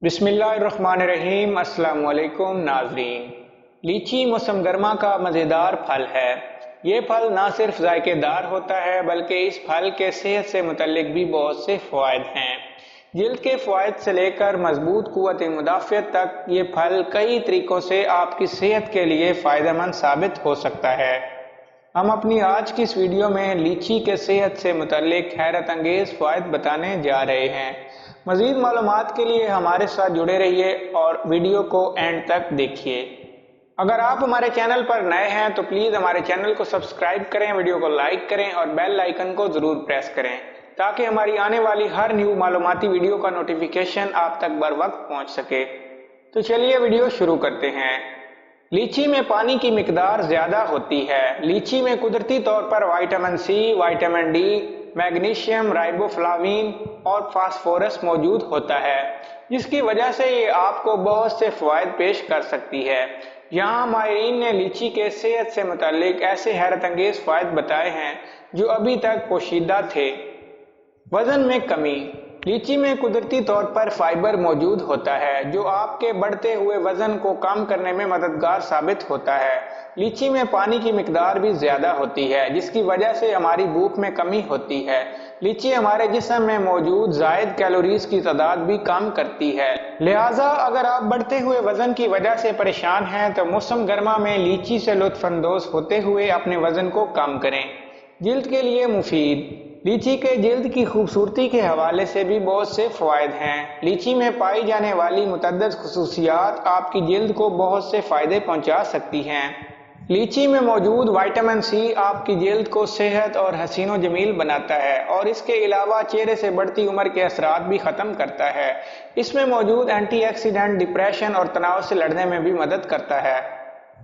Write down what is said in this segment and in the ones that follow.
बिस्मिल्लाहिर्रहमानिर्रहीम। अस्सलाम वालेकुम नाजरीन। लीची मौसम गर्मा का मज़ेदार फल है। ये फल ना सिर्फ जायकेदार होता है बल्कि इस फल के सेहत से मुतल्लिक भी बहुत से फ़वाइद हैं। जिल्द के फ़वाइद से लेकर मजबूत क़ुव्वत मुदाफ़ियत तक ये फल कई तरीक़ों से आपकी सेहत के लिए फ़ायदेमंद साबित हो सकता है। हम अपनी आज की इस वीडियो में लीची के सेहत से मुतल्लिक हैरत अंगेज़ फ़वाइद बताने जा रहे हैं। मज़ीद मालूमात के लिए हमारे साथ जुड़े रहिए और वीडियो को एंड तक देखिए। अगर आप हमारे चैनल पर नए हैं तो प्लीज़ हमारे चैनल को सब्सक्राइब करें, वीडियो को लाइक करें और बेल आइकन को ज़रूर प्रेस करें ताकि हमारी आने वाली हर न्यू मालूमाती वीडियो का नोटिफिकेशन आप तक बर वक्त पहुँच सके। तो चलिए वीडियो शुरू करते हैं। लीची में पानी की मिकदार ज़्यादा होती है। लीची में कुदरती तौर पर vitamin C, vitamin D, magnesium, riboflavin और फास्फोरस मौजूद होता है, जिसकी वजह से ये आपको बहुत से फ़वाइद पेश कर सकती है। यहाँ माहिरीन ने लीची के सेहत से मुतल्लिक ऐसे हैरत अंगेज़ फ़वाइद बताए हैं जो अभी तक पोशीदा थे। वज़न में कमी। लीची में कुदरती तौर पर फाइबर मौजूद होता है जो आपके बढ़ते हुए वज़न को कम करने में मददगार साबित होता है। लीची में पानी की मिकदार भी ज़्यादा होती है जिसकी वजह से हमारी भूख में कमी होती है। लीची हमारे जिस्म में मौजूद ज़ायद कैलोरीज की तादाद भी कम करती है। लिहाजा अगर आप बढ़ते हुए वज़न की वजह से परेशान हैं तो मौसम गर्मा में लीची से लुत्फ़अंदोज़ होते हुए अपने वज़न को कम करें। जिल्द के लिए मुफीद। लीची के जिल्द की खूबसूरती के हवाले से भी बहुत से फ़वाइद हैं। लीची में पाई जाने वाली मुतअद्दिद खुसूसियात आपकी जिल्द को बहुत से फ़ायदे पहुंचा सकती हैं। लीची में मौजूद विटामिन सी आपकी जिल्द को सेहत और हसीनो जमील बनाता है और इसके अलावा चेहरे से बढ़ती उम्र के असरात भी ख़त्म करता है। इसमें मौजूद एंटीऑक्सीडेंट डिप्रेशन और तनाव से लड़ने में भी मदद करता है।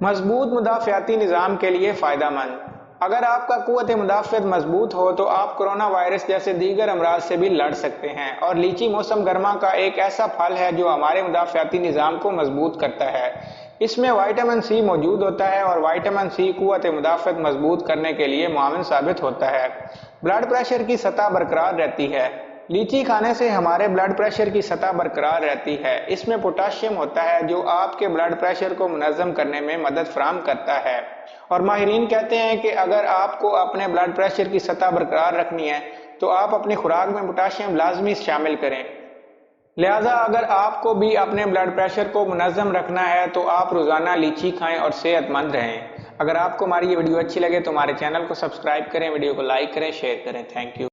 मजबूत मुदाफ़ियाती निज़ाम के लिए फ़ायदेमंद। अगर आपका क़ुव्वत मुदाफ़ियत मजबूत हो तो आप कोरोना वायरस जैसे दीगर अमराज से भी लड़ सकते हैं और लीची मौसम गर्मा का एक ऐसा फल है जो हमारे मुदाफ़ियाती निज़ाम को मजबूत करता है। इसमें विटामिन सी मौजूद होता है और विटामिन सी क़ुव्वत मुदाफ़ियत मजबूत करने के लिए मुआविन साबित होता है। ब्लड प्रेशर की सतह बरकरार रहती है। लीची खाने से हमारे ब्लड प्रेशर की सतह बरकरार रहती है। इसमें पोटाशियम होता है जो आपके ब्लड प्रेशर को मुनज़्ज़म करने में मदद फराहम करता है और माहिरीन कहते हैं कि अगर आपको अपने ब्लड प्रेशर की सतह बरकरार रखनी है तो आप अपनी खुराक में पोटाशियम लाजमी शामिल करें। लिहाजा अगर आपको भी अपने ब्लड प्रेशर को मुनज़्ज़म रखना है तो आप रोज़ाना लीची खाएं और सेहतमंद रहें। अगर आपको हमारी ये वीडियो अच्छी लगे तो हमारे चैनल को सब्सक्राइब करें, वीडियो को लाइक करें, शेयर करें। Thank you.